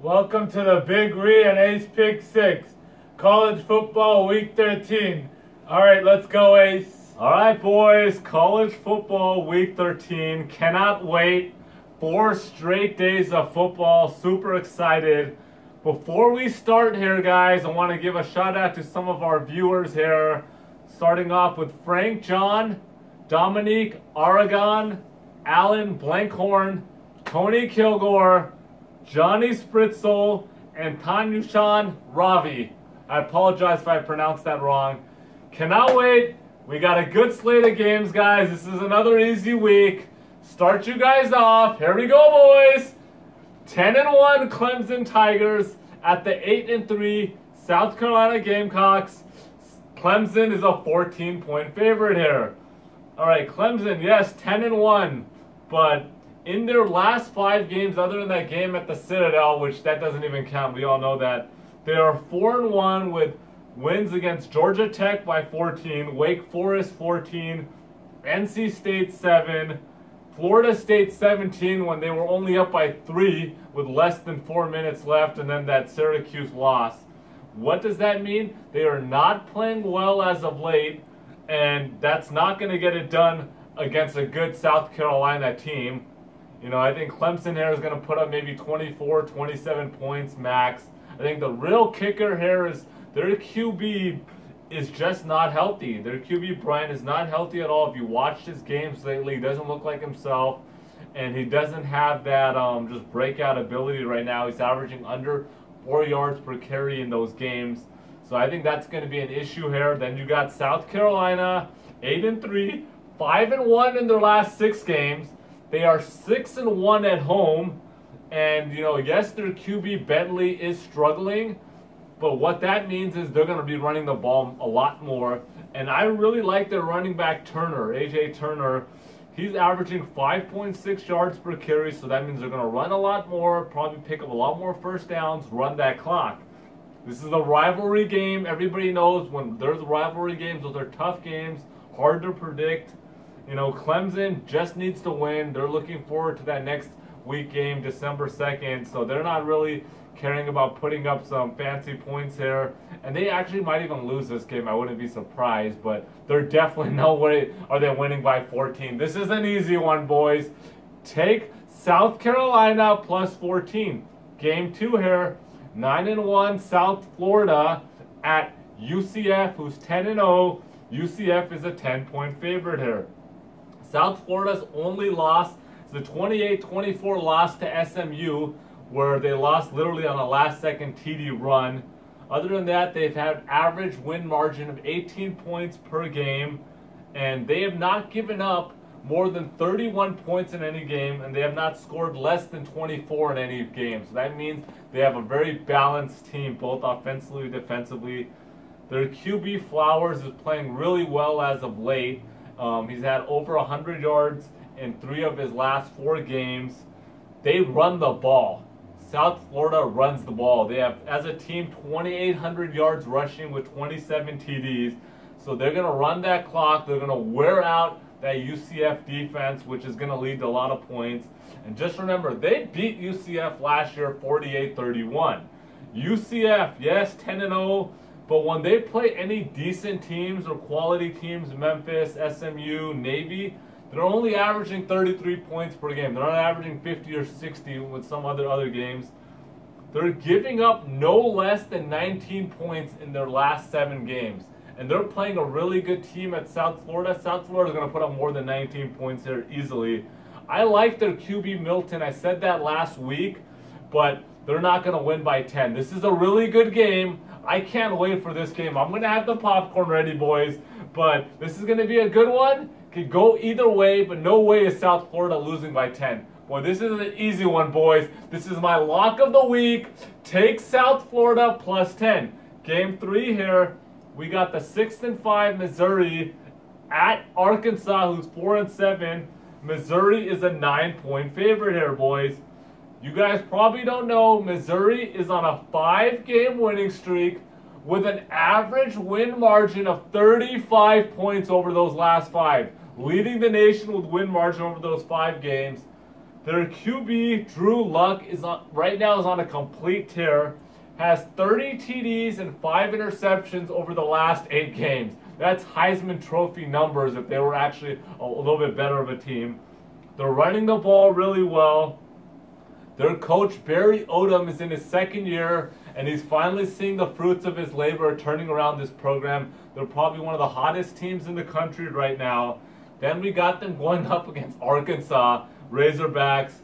Welcome to the Big Re and Ace Pick 6, College Football Week 13. All right, let's go, Ace. All right, boys, College Football Week 13. Cannot wait. 4 straight days of football. Super excited. Before we start here, guys, I want to give a shout out to some of our viewers here. Starting off with Frank John, Dominique Aragon, Alan Blankhorn, Tony Kilgore, Johnny Spritzel, and Tanyushan Ravi. I apologize if I pronounced that wrong. Cannot wait. We got a good slate of games, guys. This is another easy week. Start you guys off. Here we go, boys. 10-1 Clemson Tigers at the 8-3 South Carolina Gamecocks. Clemson is a 14-point favorite here. All right, Clemson, yes, 10-1, but in their last 5 games, other than that game at the Citadel, which that doesn't even count, we all know that, they are 4-1 with wins against Georgia Tech by 14, Wake Forest 14, NC State 7, Florida State 17 when they were only up by 3 with less than 4 minutes left, and then that Syracuse loss. What does that mean? They are not playing well as of late, and that's not going to get it done against a good South Carolina team. You know, I think Clemson here is going to put up maybe 24, 27 points max. I think the real kicker here is their QB is just not healthy. Their QB, Brian, is not healthy at all. If you watched his games lately, he doesn't look like himself, and he doesn't have that just breakout ability right now. He's averaging under 4 yards per carry in those games. So I think that's going to be an issue here. Then you got South Carolina, 8-3, 5-1 in their last 6 games. They are 6-1 at home, and you know, yes, their QB Bentley is struggling, but what that means is they're going to be running the ball a lot more. And I really like their running back Turner, AJ Turner. He's averaging 5.6 yards per carry, so that means they're going to run a lot more, probably pick up a lot more first downs, run that clock. This is a rivalry game. Everybody knows when there's rivalry games, those are tough games, hard to predict. You know, Clemson just needs to win. They're looking forward to that next week game, December 2nd. So they're not really caring about putting up some fancy points here. And they actually might even lose this game. I wouldn't be surprised. But they're definitely no way are they winning by 14. This is an easy one, boys. Take South Carolina plus 14. Game 2 here. 9-1 South Florida at UCF, who's 10-0. UCF is a 10-point favorite here. South Florida's only loss is the 28-24 loss to SMU, where they lost literally on a last-second TD run. Other than that, they've had average win margin of 18 points per game, and they have not given up more than 31 points in any game, and they have not scored less than 24 in any game. So that means they have a very balanced team, both offensively and defensively. Their QB Flowers is playing really well as of late. He's had over 100 yards in 3 of his last 4 games. They run the ball. South Florida runs the ball. They have, as a team, 2,800 yards rushing with 27 TDs. So they're going to run that clock. They're going to wear out that UCF defense, which is going to lead to a lot of points. And just remember, they beat UCF last year 48-31. UCF, yes, 10-0. But when they play any decent teams or quality teams, Memphis, SMU, Navy, they're only averaging 33 points per game. They're not averaging 50 or 60 with some other games. They're giving up no less than 19 points in their last 7 games. And they're playing a really good team at South Florida. South Florida is going to put up more than 19 points here easily. I like their QB Milton. I said that last week, but they're not going to win by 10. This is a really good game. I can't wait for this game. I'm going to have the popcorn ready, boys. But this is going to be a good one. Could go either way, but no way is South Florida losing by 10. Boy, this is an easy one, boys. This is my lock of the week. Take South Florida plus 10. Game 3 here. We got the 6-5 Missouri at Arkansas, who's 4-7. Missouri is a 9-point favorite here, boys. You guys probably don't know, Missouri is on a 5-game winning streak with an average win margin of 35 points over those last 5, leading the nation with win margin over those 5 games. Their QB, Drew Luck, right now is on a complete tear. Has 30 TDs and 5 interceptions over the last 8 games. That's Heisman Trophy numbers if they were actually a little bit better of a team. They're running the ball really well. Their coach, Barry Odom, is in his 2nd year, and he's finally seeing the fruits of his labor turning around this program. They're probably one of the hottest teams in the country right now. Then we got them going up against Arkansas, Razorbacks.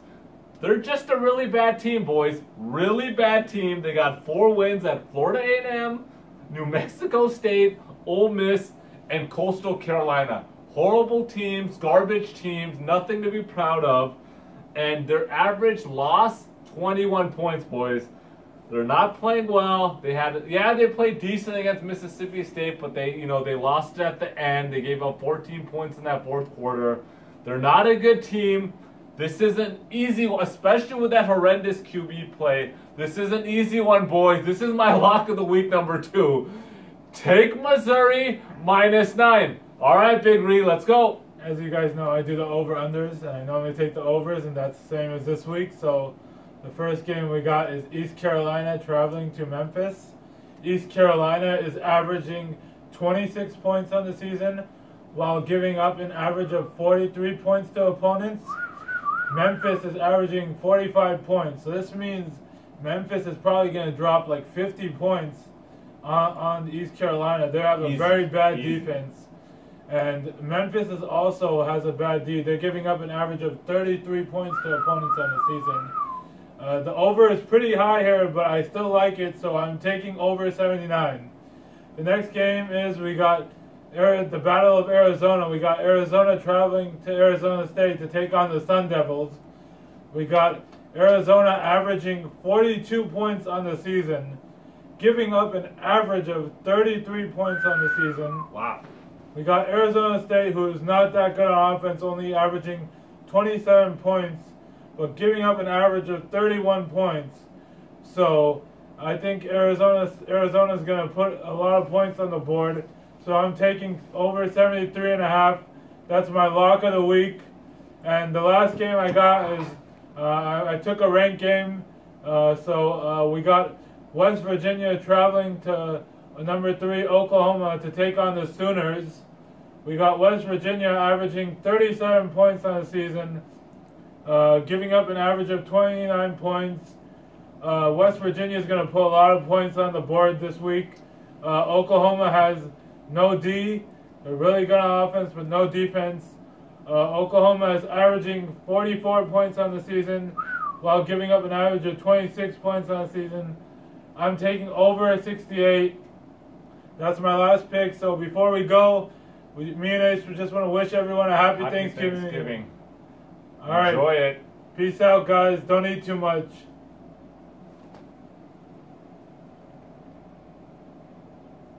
They're just a really bad team, boys. Really bad team. They got 4 wins at Florida A&M, New Mexico State, Ole Miss, and Coastal Carolina. Horrible teams, garbage teams, nothing to be proud of. And their average loss, 21 points, boys. They're not playing well. They played decent against Mississippi State, but they lost at the end. They gave up 14 points in that 4th quarter. They're not a good team. This isn't easy, especially with that horrendous QB play. This is an easy one, boys. This is my lock of the week number 2. Take Missouri -9. All right, Big Ree, let's go. As you guys know, I do the over-unders, and I normally take the overs, and that's the same as this week. So the first game we got is East Carolina traveling to Memphis. East Carolina is averaging 26 points on the season while giving up an average of 43 points to opponents. Memphis is averaging 45 points. So this means Memphis is probably going to drop like 50 points on East Carolina. They have a very bad defense. And Memphis also has a bad D. They're giving up an average of 33 points to opponents on the season. The over is pretty high here, but I still like it, so I'm taking over 79. The next game is we got the Battle of Arizona. We got Arizona traveling to Arizona State to take on the Sun Devils. We got Arizona averaging 42 points on the season, giving up an average of 33 points on the season. Wow. We got Arizona State, who's not that good on offense, only averaging 27 points, but giving up an average of 31 points. So I think Arizona's going to put a lot of points on the board. So I'm taking over 73.5. That's my lock of the week. And the last game I got is I took a ranked game. So we got West Virginia traveling to number 3 Oklahoma to take on the Sooners. We got West Virginia averaging 37 points on the season, giving up an average of 29 points. West Virginia is going to put a lot of points on the board this week. Oklahoma has no D. They're really good on offense, but no defense. Oklahoma is averaging 44 points on the season while giving up an average of 26 points on the season. I'm taking over 68. That's my last pick. So before we go, me and Ace just want to wish everyone a happy Thanksgiving. All right. Enjoy it. Peace out, guys. Don't eat too much.